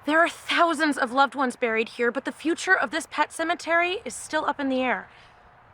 There are thousands of loved ones buried here, but the future of this pet cemetery is still up in the air.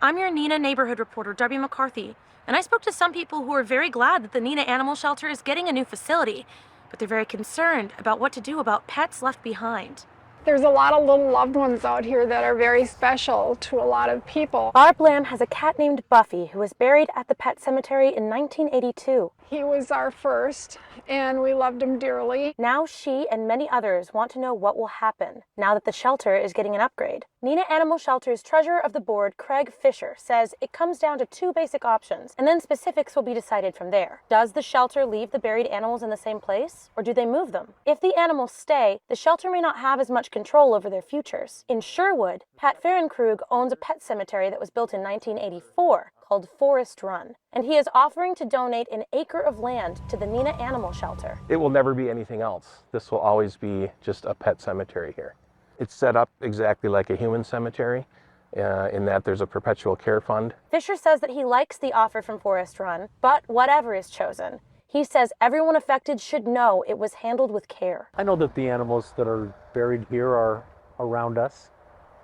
I'm your Neenah neighborhood reporter, Darby McCarthy, and I spoke to some people who are very glad that the Neenah Animal Shelter is getting a new facility, but they're very concerned about what to do about pets left behind. There's a lot of little loved ones out here that are very special to a lot of people. Barb Lamb has a cat named Buffy who was buried at the pet cemetery in 1982. He was our first, and we loved him dearly. Now she and many others want to know what will happen now that the shelter is getting an upgrade. Neenah Animal Shelter's treasurer of the board, Craig Fisher, says it comes down to two basic options, and then specifics will be decided from there. Does the shelter leave the buried animals in the same place, or do they move them? If the animals stay, the shelter may not have as much control over their futures. In Sherwood, Pat Ferenkrug owns a pet cemetery that was built in 1984 called Forest Run, and he is offering to donate an acre of land to the Neenah Animal Shelter. It will never be anything else. This will always be just a pet cemetery here. It's set up exactly like a human cemetery in that there's a perpetual care fund. Fisher says that he likes the offer from Forest Run, but whatever is chosen, he says everyone affected should know it was handled with care. I know that the animals that are buried here are around us,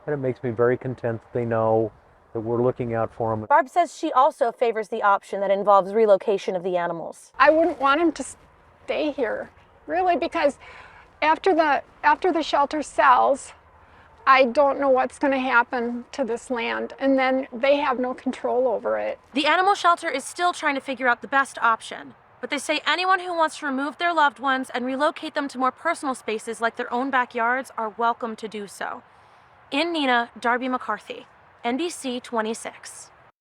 and it makes me very content that they know that we're looking out for them. Barb says she also favors the option that involves relocation of the animals. I wouldn't want him to stay here, really, because after the shelter sells, I don't know what's going to happen to this land, and then they have no control over it. The animal shelter is still trying to figure out the best option, but they say anyone who wants to remove their loved ones and relocate them to more personal spaces like their own backyards are welcome to do so. In Neenah, Darby McCarthy, NBC 26.